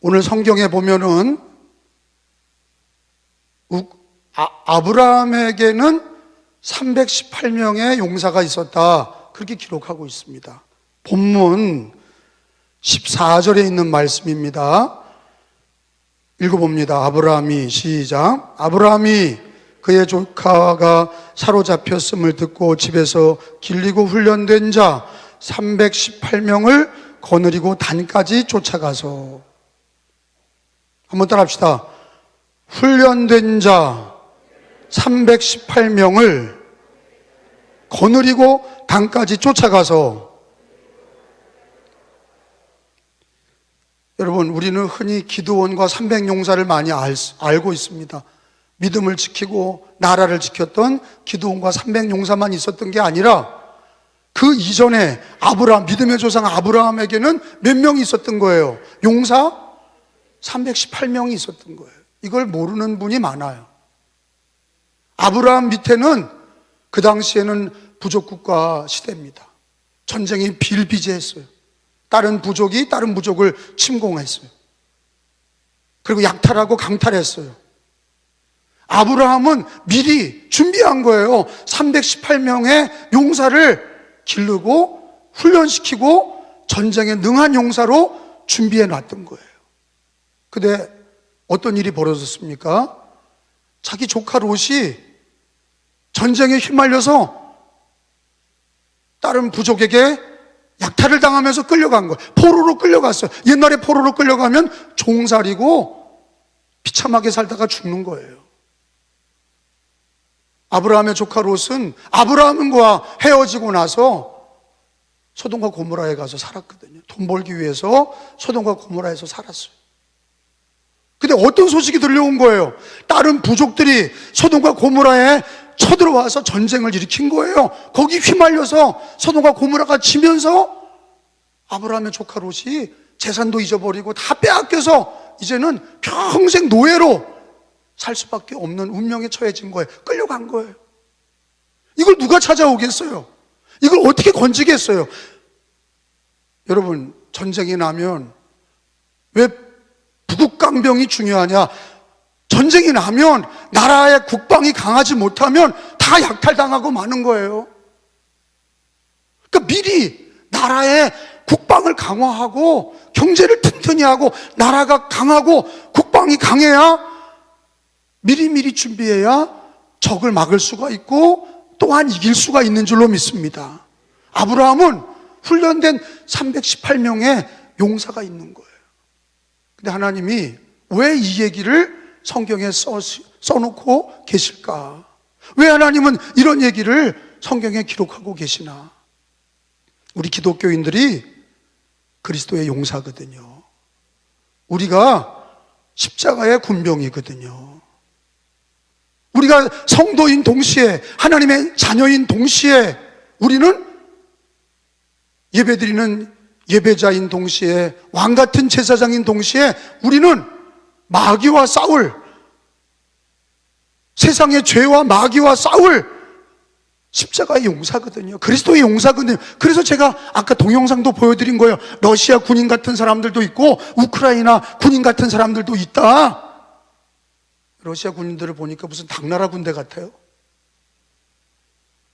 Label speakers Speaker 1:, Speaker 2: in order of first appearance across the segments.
Speaker 1: 오늘 성경에 보면은 아브라함에게는 318명의 용사가 있었다, 그렇게 기록하고 있습니다. 본문 14절에 있는 말씀입니다. 읽어봅니다. 아브라함이, 시작. 아브라함이 그의 조카가 사로잡혔음을 듣고 집에서 길리고 훈련된 자 318명을 거느리고 단까지 쫓아가서, 한번 따라합시다. 훈련된 자 318명을 거느리고 단까지 쫓아가서. 여러분, 우리는 흔히 기드온과 300용사를 많이 알고 있습니다. 믿음을 지키고 나라를 지켰던 기드온과 300용사만 있었던 게 아니라 그 이전에 아브라함, 믿음의 조상 아브라함에게는 몇 명이 있었던 거예요? 용사 318명이 있었던 거예요. 이걸 모르는 분이 많아요. 아브라함 밑에는 그 당시에는 부족국가 시대입니다. 전쟁이 비일비재했어요. 다른 부족이 다른 부족을 침공했어요. 그리고 약탈하고 강탈했어요. 아브라함은 미리 준비한 거예요. 318명의 용사를 기르고 훈련시키고 전쟁에 능한 용사로 준비해 놨던 거예요. 근데 어떤 일이 벌어졌습니까? 자기 조카 롯이 전쟁에 휘말려서 다른 부족에게 약탈을 당하면서 끌려간 거예요. 포로로 끌려갔어요. 옛날에 포로로 끌려가면 종살이고 비참하게 살다가 죽는 거예요. 아브라함의 조카 롯은 아브라함과 헤어지고 나서 소돔과 고모라에 가서 살았거든요. 돈 벌기 위해서 소돔과 고모라에서 살았어요. 근데 어떤 소식이 들려온 거예요? 다른 부족들이 소돔과 고모라에 쳐들어와서 전쟁을 일으킨 거예요. 거기 휘말려서 소돔과 고모라가 지면서 아브라함의 조카 롯이 재산도 잊어버리고 다 빼앗겨서 이제는 평생 노예로 살 수밖에 없는 운명에 처해진 거예요. 끌려간 거예요. 이걸 누가 찾아오겠어요? 이걸 어떻게 건지겠어요? 여러분, 전쟁이 나면 왜 부국강병이 중요하냐? 전쟁이 나면 나라의 국방이 강하지 못하면 다 약탈당하고 마는 거예요. 그러니까 미리 나라의 국방을 강화하고 경제를 튼튼히 하고 나라가 강하고 국방이 강해야 미리미리 준비해야 적을 막을 수가 있고 또한 이길 수가 있는 줄로 믿습니다. 아브라함은 훈련된 318명의 용사가 있는 거예요. 근데 하나님이 왜 이 얘기를 성경에 써놓고 계실까? 왜 하나님은 이런 얘기를 성경에 기록하고 계시나? 우리 기독교인들이 그리스도의 용사거든요. 우리가 십자가의 군병이거든요. 우리가 성도인 동시에 하나님의 자녀인 동시에 우리는 예배드리는 예배자인 동시에 왕같은 제사장인 동시에 우리는 마귀와 싸울, 세상의 죄와 마귀와 싸울 십자가의 용사거든요. 그리스도의 용사거든요. 그래서 제가 아까 동영상도 보여드린 거예요. 러시아 군인 같은 사람들도 있고 우크라이나 군인 같은 사람들도 있다. 러시아 군인들을 보니까 무슨 당나라 군대 같아요.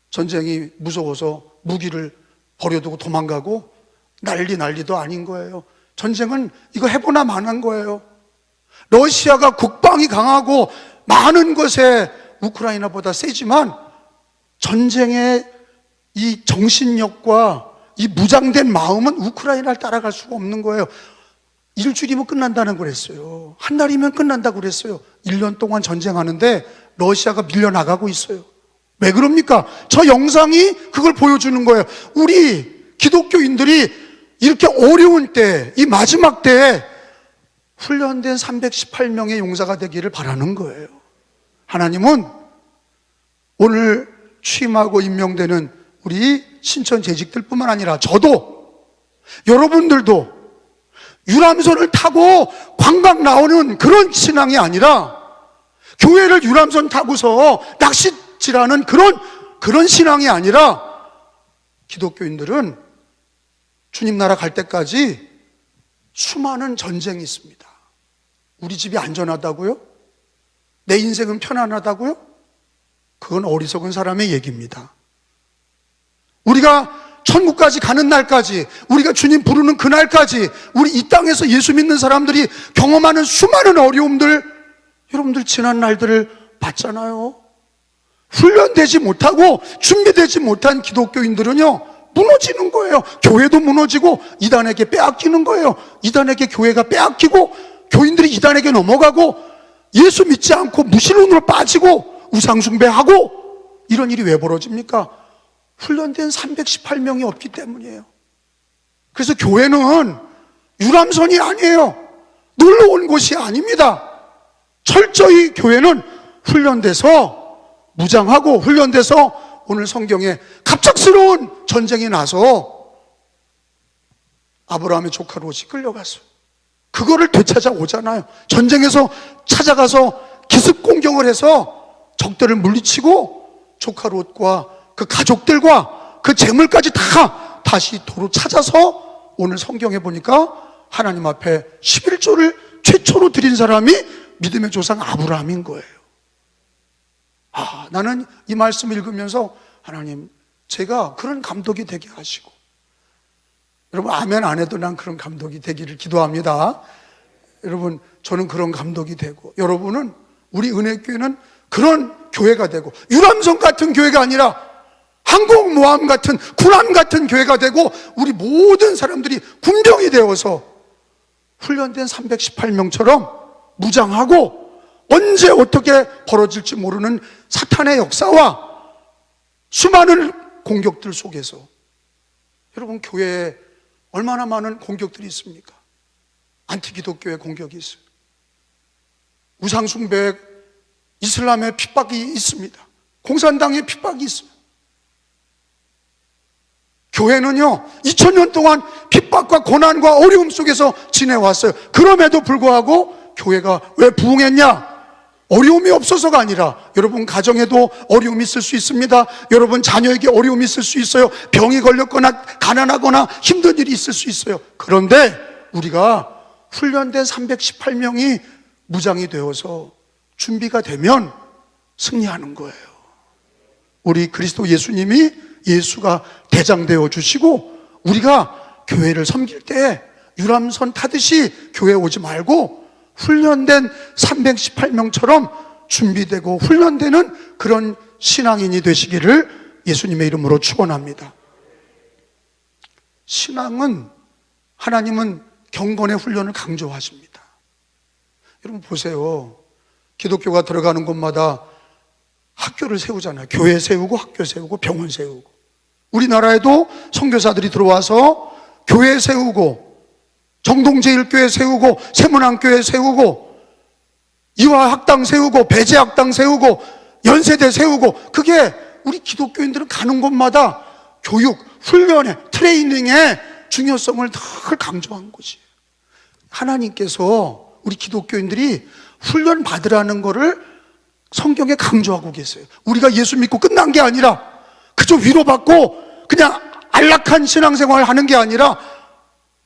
Speaker 1: 전쟁이 무서워서 무기를 버려두고 도망가고 난리도 아닌 거예요. 전쟁은 이거 해보나 마는 거예요. 러시아가 국방이 강하고 많은 것에 우크라이나보다 세지만 전쟁의 이 정신력과 이 무장된 마음은 우크라이나를 따라갈 수가 없는 거예요. 일주일이면 끝난다는 그랬어요. 한 달이면 끝난다고 그랬어요. 1년 동안 전쟁하는데 러시아가 밀려나가고 있어요. 왜 그럽니까? 저 영상이 그걸 보여주는 거예요. 우리 기독교인들이 이렇게 어려운 때, 이 마지막 때에 훈련된 318명의 용사가 되기를 바라는 거예요. 하나님은 오늘 취임하고 임명되는 우리 신천 재직들 뿐만 아니라 저도, 여러분들도 유람선을 타고 관광 나오는 그런 신앙이 아니라 교회를 유람선 타고서 낚시질하는 그런 신앙이 아니라 기독교인들은 주님 나라 갈 때까지 수많은 전쟁이 있습니다. 우리 집이 안전하다고요? 내 인생은 편안하다고요? 그건 어리석은 사람의 얘기입니다. 우리가 천국까지 가는 날까지, 우리가 주님 부르는 그날까지 우리 이 땅에서 예수 믿는 사람들이 경험하는 수많은 어려움들, 여러분들 지난 날들을 봤잖아요. 훈련되지 못하고 준비되지 못한 기독교인들은요, 무너지는 거예요. 교회도 무너지고 이단에게 빼앗기는 거예요. 이단에게 교회가 빼앗기고 교인들이 이단에게 넘어가고 예수 믿지 않고 무신론으로 빠지고 우상숭배하고, 이런 일이 왜 벌어집니까? 훈련된 318명이 없기 때문이에요. 그래서 교회는 유람선이 아니에요. 놀러 온 곳이 아닙니다. 철저히 교회는 훈련돼서 무장하고, 훈련돼서 오늘 성경에 갑작스러운 전쟁이 나서 아브라함의 조카 롯이 끌려갔어요. 그거를 되찾아 오잖아요. 전쟁에서 찾아가서 기습 공격을 해서 적들을 물리치고 조카 롯과 그 가족들과 그 재물까지 다 다시 도로 찾아서 오늘 성경에 보니까 하나님 앞에 11조를 최초로 드린 사람이 믿음의 조상 아브라함인 거예요. 나는 이 말씀을 읽으면서 하나님, 제가 그런 감독이 되게 하시고, 여러분 아멘 안 해도 난 그런 감독이 되기를 기도합니다. 여러분, 저는 그런 감독이 되고, 여러분은, 우리 은혜교회는 그런 교회가 되고, 유람선 같은 교회가 아니라 항공모함 같은, 군함 같은 교회가 되고, 우리 모든 사람들이 군병이 되어서 훈련된 318명처럼 무장하고 언제 어떻게 벌어질지 모르는 사탄의 역사와 수많은 공격들 속에서, 여러분 교회에 얼마나 많은 공격들이 있습니까? 안티기독교의 공격이 있어요. 우상숭배, 이슬람의 핍박이 있습니다. 공산당의 핍박이 있어요. 교회는요 2000년 동안 핍박과 고난과 어려움 속에서 지내왔어요. 그럼에도 불구하고 교회가 왜 부흥했냐? 어려움이 없어서가 아니라, 여러분 가정에도 어려움이 있을 수 있습니다. 여러분 자녀에게 어려움이 있을 수 있어요. 병이 걸렸거나 가난하거나 힘든 일이 있을 수 있어요. 그런데 우리가 훈련된 318명이 무장이 되어서 준비가 되면 승리하는 거예요. 우리 그리스도 예수님이, 예수가 대장되어 주시고, 우리가 교회를 섬길 때 유람선 타듯이 교회에 오지 말고 훈련된 318명처럼 준비되고 훈련되는 그런 신앙인이 되시기를 예수님의 이름으로 축원합니다. 신앙은, 하나님은 경건의 훈련을 강조하십니다. 여러분 보세요. 기독교가 들어가는 곳마다 학교를 세우잖아요. 교회 세우고 학교 세우고 병원 세우고. 우리나라에도 선교사들이 들어와서 교회 세우고, 정동제일교회 세우고, 세문안교회 세우고, 이화학당 세우고, 배재학당 세우고, 연세대 세우고, 그게 우리 기독교인들은 가는 곳마다 교육, 훈련에, 트레이닝의 중요성을 늘 강조한 것이에요. 하나님께서 우리 기독교인들이 훈련 받으라는 거를 성경에 강조하고 계세요. 우리가 예수 믿고 끝난 게 아니라, 그저 위로받고 그냥 안락한 신앙생활을 하는 게 아니라,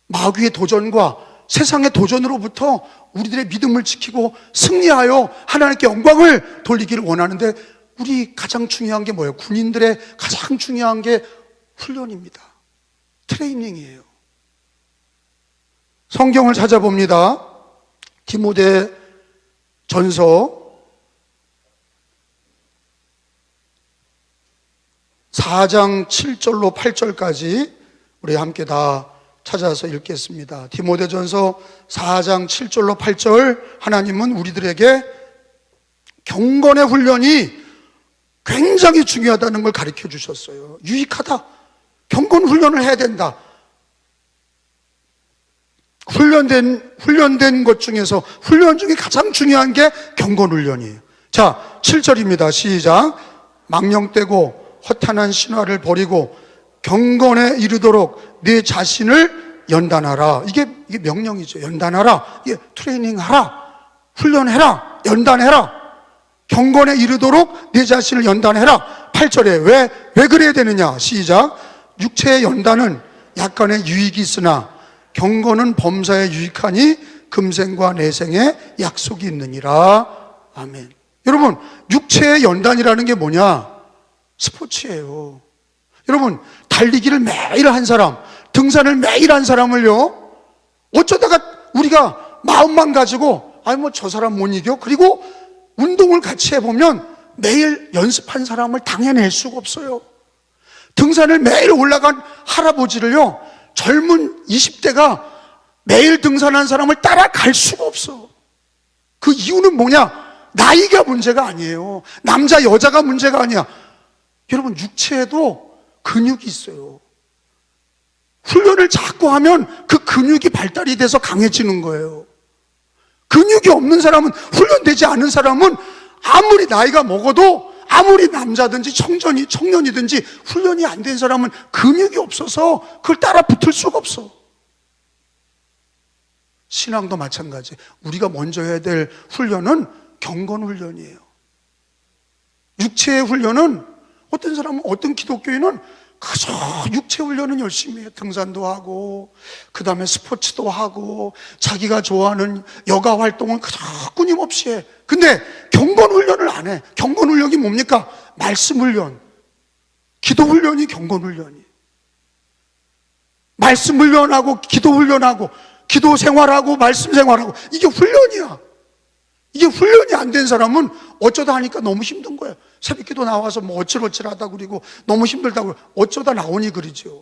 Speaker 1: 마귀의 도전과 세상의 도전으로부터 우리들의 믿음을 지키고 승리하여 하나님께 영광을 돌리기를 원하는데, 우리 가장 중요한 게 뭐예요? 군인들의 가장 중요한 게 훈련입니다. 트레이닝이에요. 성경을 찾아봅니다. 디모데 전서 4장 7절로 8절까지 우리 함께 다 찾아서 읽겠습니다. 디모데전서 4장 7절로 8절, 하나님은 우리들에게 경건의 훈련이 굉장히 중요하다는 걸 가르쳐 주셨어요. 유익하다. 경건 훈련을 해야 된다. 훈련된 것 중에서 훈련 중에 가장 중요한 게 경건 훈련이에요. 자, 7절입니다. 시작. 망령되고 허탄한 신화를 버리고 경건에 이르도록 네 자신을 연단하라. 이게 명령이죠. 연단하라. 이게 트레이닝하라. 훈련해라. 연단해라. 경건에 이르도록 네 자신을 연단해라. 8절에 왜 그래야 되느냐? 시작. 육체의 연단은 약간의 유익이 있으나 경건은 범사에 유익하니 금생과 내생의 약속이 있느니라. 아멘. 여러분, 육체의 연단이라는 게 뭐냐? 스포츠예요. 여러분, 달리기를 매일 한 사람, 등산을 매일 한 사람을요, 어쩌다가 우리가 마음만 가지고 저 사람 못 이겨? 그리고 운동을 같이 해보면 매일 연습한 사람을 당해낼 수가 없어요. 등산을 매일 올라간 할아버지를요, 젊은 20대가 매일 등산한 사람을 따라갈 수가 없어. 그 이유는 뭐냐? 나이가 문제가 아니에요. 남자 여자가 문제가 아니야. 여러분, 육체에도 근육이 있어요. 훈련을 자꾸 하면 그 근육이 발달이 돼서 강해지는 거예요. 근육이 없는 사람은, 훈련되지 않은 사람은 아무리 나이가 먹어도, 아무리 남자든지 청년이든지 훈련이 안 된 사람은 근육이 없어서 그걸 따라 붙을 수가 없어. 신앙도 마찬가지. 우리가 먼저 해야 될 훈련은 경건 훈련이에요. 육체의 훈련은, 어떤 사람은, 어떤 기독교인은 그저 육체 훈련은 열심히 해요. 등산도 하고, 그 다음에 스포츠도 하고, 자기가 좋아하는 여가 활동은 그저 끊임없이 해. 근데 경건 훈련을 안 해. 경건 훈련이 뭡니까? 말씀 훈련. 기도 훈련이 경건 훈련이에요. 말씀 훈련하고, 기도 훈련하고, 기도 생활하고, 말씀 생활하고, 이게 훈련이야. 이게 훈련이 안 된 사람은 어쩌다 하니까 너무 힘든 거예요. 새벽기도 나와서 어찔어찔하다고 그리고 너무 힘들다고 어쩌다 나오니 그러죠.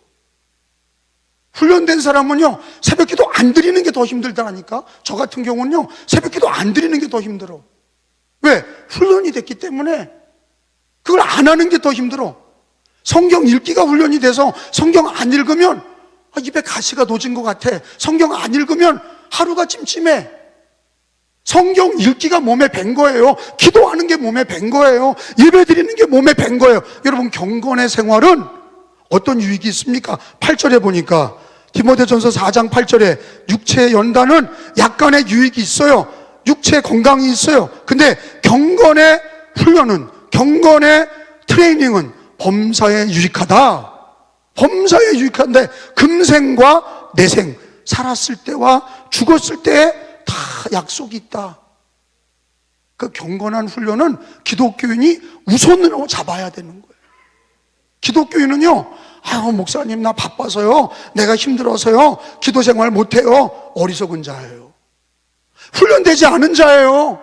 Speaker 1: 훈련된 사람은요, 새벽기도 안 드리는 게 더 힘들다니까. 저 같은 경우는요, 새벽기도 안 드리는 게 더 힘들어. 왜? 훈련이 됐기 때문에. 그걸 안 하는 게 더 힘들어. 성경 읽기가 훈련이 돼서 성경 안 읽으면 입에 가시가 돋은 것 같아. 성경 안 읽으면 하루가 찜찜해. 성경 읽기가 몸에 밴 거예요. 기도하는 게 몸에 밴 거예요. 예배 드리는 게 몸에 밴 거예요. 여러분, 경건의 생활은 어떤 유익이 있습니까? 8절에 보니까, 디모데전서 4장 8절에 육체의 연단은 약간의 유익이 있어요. 육체의 건강이 있어요. 근데 경건의 훈련은, 경건의 트레이닝은 범사에 유익하다. 범사에 유익한데, 금생과 내생, 살았을 때와 죽었을 때에 다 약속이 있다. 그 경건한 훈련은 기독교인이 우선으로 잡아야 되는 거예요. 기독교인은요, 목사님 나 바빠서요, 내가 힘들어서요, 기도 생활 못해요. 어리석은 자예요. 훈련되지 않은 자예요.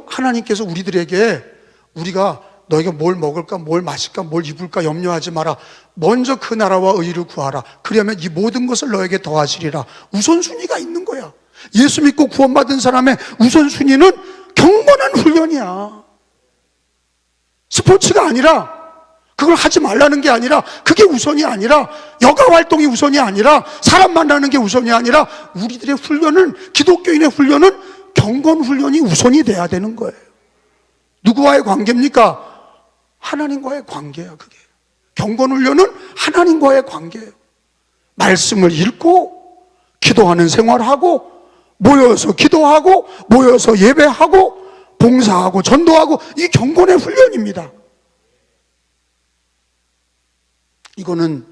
Speaker 1: 하나님께서 우리들에게, 우리가 너희가 뭘 먹을까, 뭘 마실까, 뭘 입을까 염려하지 마라. 먼저 그 나라와 의를 구하라. 그러면 이 모든 것을 너에게 더하시리라. 우선순위가 있는 거야. 예수 믿고 구원받은 사람의 우선순위는 경건한 훈련이야. 스포츠가 아니라, 그걸 하지 말라는 게 아니라, 그게 우선이 아니라, 여가 활동이 우선이 아니라, 사람 만나는 게 우선이 아니라, 우리들의 훈련은, 기독교인의 훈련은 경건 훈련이 우선이 돼야 되는 거예요. 누구와의 관계입니까? 하나님과의 관계야, 그게. 경건 훈련은 하나님과의 관계예요. 말씀을 읽고, 기도하는 생활하고, 모여서 기도하고, 모여서 예배하고, 봉사하고, 전도하고, 이 경건의 훈련입니다. 이거는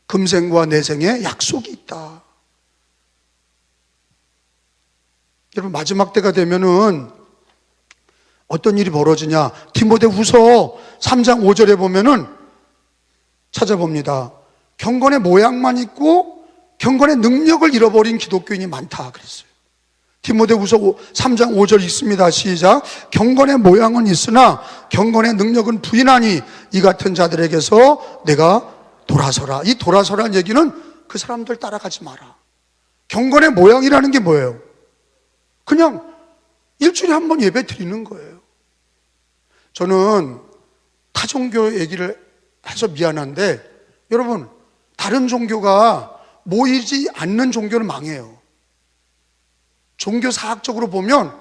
Speaker 1: 금생과 내생에 약속이 있다. 여러분, 마지막 때가 되면은 어떤 일이 벌어지냐? 디모데후서 3장 5절에 보면은 찾아봅니다. 경건의 모양만 있고 경건의 능력을 잃어버린 기독교인이 많다 그랬어요. 디모데후서 3장 5절 있습니다. 시작. 경건의 모양은 있으나 경건의 능력은 부인하니 이 같은 자들에게서 내가 돌아서라. 이 돌아서라는 얘기는 그 사람들 따라가지 마라. 경건의 모양이라는 게 뭐예요? 그냥 일주일에 한 번 예배 드리는 거예요. 저는 타종교 얘기를 해서 미안한데, 여러분, 다른 종교가 모이지 않는 종교는 망해요. 종교사학적으로 보면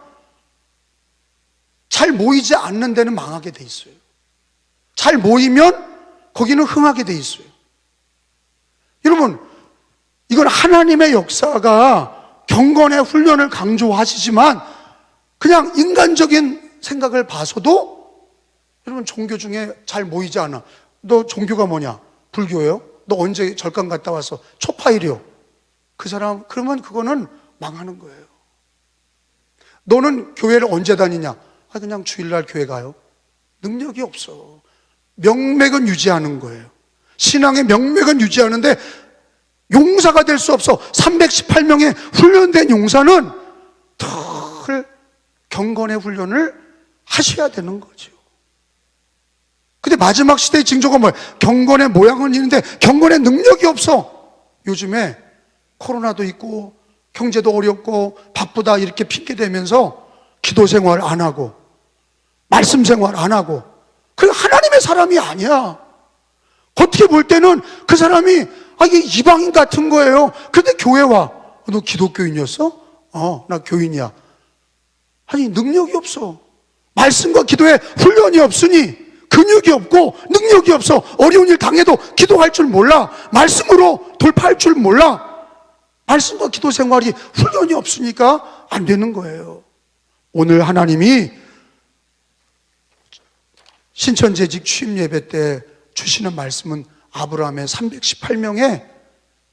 Speaker 1: 잘 모이지 않는 데는 망하게 돼 있어요. 잘 모이면 거기는 흥하게 돼 있어요. 여러분, 이건 하나님의 역사가 경건의 훈련을 강조하시지만 그냥 인간적인 생각을 봐서도 여러분, 종교 중에 잘 모이지 않아. 너 종교가 뭐냐? 불교예요? 너 언제 절간 갔다 와서? 초파일이요. 그 사람, 그러면 그거는 망하는 거예요. 너는 교회를 언제 다니냐? 그냥 주일날 교회 가요. 능력이 없어. 명맥은 유지하는 거예요. 신앙의 명맥은 유지하는데 용사가 될 수 없어. 318명의 훈련된 용사는 늘 경건의 훈련을 하셔야 되는 거죠. 근데 마지막 시대의 징조가 뭐예요? 경건의 모양은 있는데 경건의 능력이 없어. 요즘에 코로나도 있고 경제도 어렵고 바쁘다 이렇게 핑계대면서 기도 생활 안 하고 말씀 생활 안 하고, 그 하나님의 사람이 아니야. 겉에 볼 때는 그 사람이 이게 이방인 같은 거예요. 그런데 교회 와. 너 기독교인이었어? 나 교인이야. 아니, 능력이 없어. 말씀과 기도에 훈련이 없으니 근육이 없고 능력이 없어. 어려운 일 당해도 기도할 줄 몰라. 말씀으로 돌파할 줄 몰라. 말씀과 기도 생활이 훈련이 없으니까 안 되는 거예요. 오늘 하나님이 신천재직 취임 예배 때 주시는 말씀은 아브라함의 318명의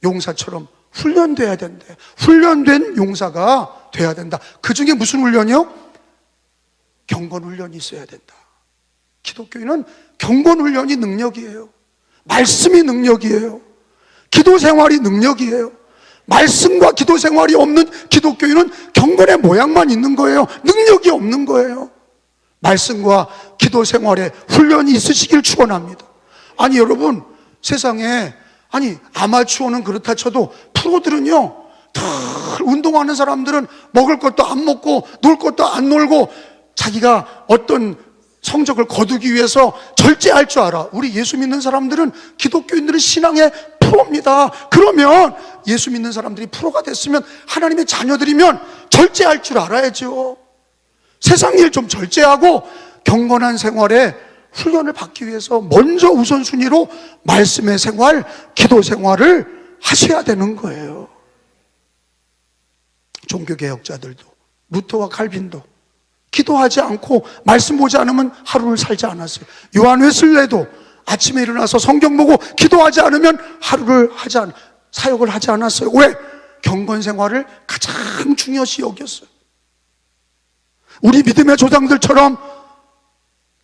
Speaker 1: 용사처럼 훈련돼야 된대. 훈련된 용사가 돼야 된다. 그 중에 무슨 훈련이요? 경건 훈련이 있어야 된다. 기독교인은 경건 훈련이 능력이에요. 말씀이 능력이에요. 기도 생활이 능력이에요. 말씀과 기도 생활이 없는 기독교인은 경건의 모양만 있는 거예요. 능력이 없는 거예요. 말씀과 기도 생활에 훈련이 있으시길 축원합니다. 아니 여러분, 세상에 아마추어는 그렇다 쳐도 프로들은요, 다 운동하는 사람들은 먹을 것도 안 먹고 놀 것도 안 놀고 자기가 어떤 성적을 거두기 위해서 절제할 줄 알아. 우리 예수 믿는 사람들은, 기독교인들은 신앙의 프로입니다. 그러면 예수 믿는 사람들이 프로가 됐으면, 하나님의 자녀들이면 절제할 줄 알아야죠. 세상 일 좀 절제하고 경건한 생활에 훈련을 받기 위해서 먼저 우선순위로 말씀의 생활, 기도 생활을 하셔야 되는 거예요. 종교개혁자들도, 루터와 칼빈도 기도하지 않고 말씀 보지 않으면 하루를 살지 않았어요. 요한 웨슬레도 아침에 일어나서 성경 보고 기도하지 않으면 하루를 사역을 하지 않았어요. 왜? 경건 생활을 가장 중요시 여겼어요. 우리 믿음의 조상들처럼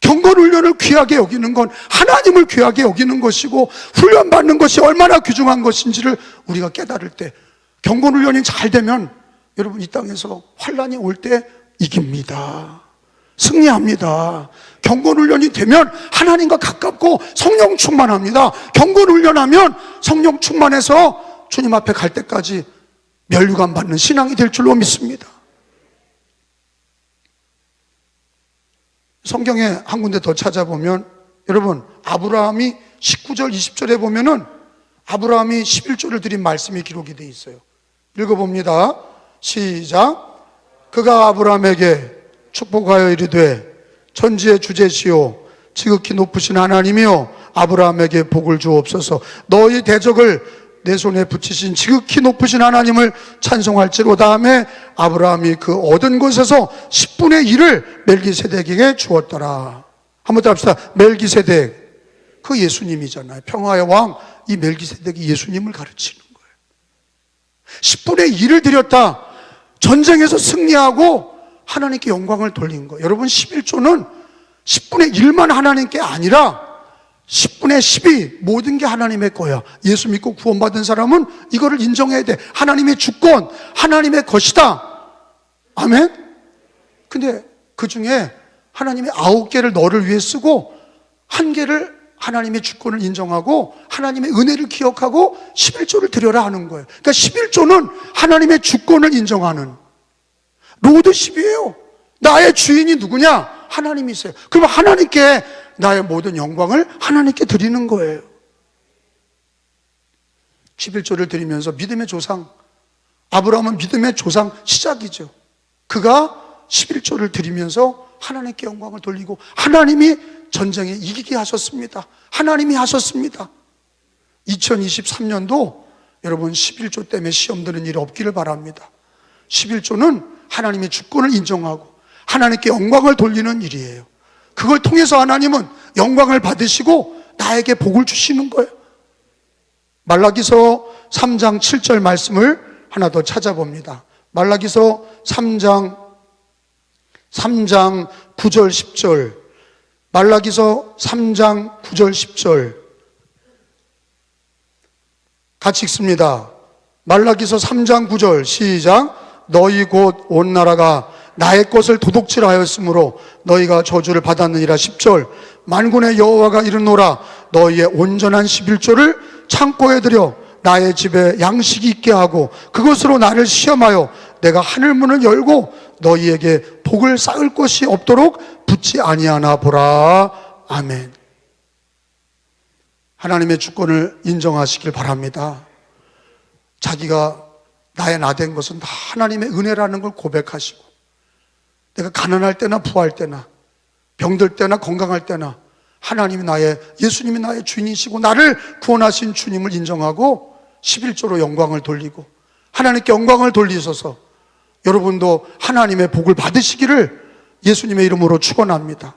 Speaker 1: 경건 훈련을 귀하게 여기는 건 하나님을 귀하게 여기는 것이고, 훈련받는 것이 얼마나 귀중한 것인지를 우리가 깨달을 때, 경건 훈련이 잘 되면 여러분, 이 땅에서 환난이 올 때 이깁니다. 승리합니다. 경건 훈련이 되면 하나님과 가깝고 성령 충만합니다. 경건 훈련하면 성령 충만해서 주님 앞에 갈 때까지 면류관 받는 신앙이 될 줄로 믿습니다. 성경에 한 군데 더 찾아보면, 여러분, 아브라함이 19절 20절에 보면은 아브라함이 11조를 드린 말씀이 기록이 되어 있어요. 읽어봅니다. 시작. 그가 아브라함에게 축복하여 이르되 천지의 주제시오 지극히 높으신 하나님이여 아브라함에게 복을 주옵소서. 너희 대적을 내 손에 붙이신 지극히 높으신 하나님을 찬송할지로다 하며 아브라함이 그 얻은 것에서 10분의 1을 멜기세덱에게 주었더라. 한번 더 합시다. 멜기세덱, 그 예수님이잖아요. 평화의 왕, 이 멜기세덱이 예수님을 가르치는 거예요. 10분의 1을 드렸다. 전쟁에서 승리하고 하나님께 영광을 돌린 거예요. 여러분, 11조는 10분의 1만 하나님께 아니라 10분의 10이 모든 게 하나님의 거야. 예수 믿고 구원받은 사람은 이거를 인정해야 돼. 하나님의 주권, 하나님의 것이다. 아멘? 근데 그 중에 하나님이 9개를 너를 위해 쓰고 1개를 하나님의 주권을 인정하고 하나님의 은혜를 기억하고 11조를 드려라 하는 거예요. 그러니까 11조는 하나님의 주권을 인정하는 로드십이에요. 나의 주인이 누구냐? 하나님이세요. 그러면 하나님께 나의 모든 영광을 하나님께 드리는 거예요. 11조를 드리면서 믿음의 조상, 아브라함은 믿음의 조상 시작이죠. 그가 11조를 드리면서 하나님께 영광을 돌리고 하나님이 전쟁에 이기게 하셨습니다. 하나님이 하셨습니다. 2023년도 여러분 11조 때문에 시험 드는 일이 없기를 바랍니다. 11조는 하나님의 주권을 인정하고 하나님께 영광을 돌리는 일이에요. 그걸 통해서 하나님은 영광을 받으시고 나에게 복을 주시는 거예요. 말라기서 3장 7절 말씀을 하나 더 찾아봅니다. 말라기서 3장 9절 10절. 말라기서 3장 9절 10절. 같이 읽습니다. 말라기서 3장 9절 시작. 너희 곧 온 나라가 나의 것을 도둑질하였으므로 너희가 저주를 받았느니라. 10절. 만군의 여호와가 이르노라. 너희의 온전한 11조를 창고에 들여 나의 집에 양식이 있게 하고 그것으로 나를 시험하여 내가 하늘 문을 열고 너희에게 복을 쌓을 것이 없도록 붙지 아니하나 보라. 아멘. 하나님의 주권을 인정하시길 바랍니다. 자기가 나의 나된 것은 다 하나님의 은혜라는 걸 고백하시고, 내가 가난할 때나 부할 때나 병들 때나 건강할 때나 예수님이 나의 주인이시고 나를 구원하신 주님을 인정하고 11조로 영광을 돌리고 하나님께 영광을 돌리셔서 여러분도 하나님의 복을 받으시기를 예수님의 이름으로 축원합니다.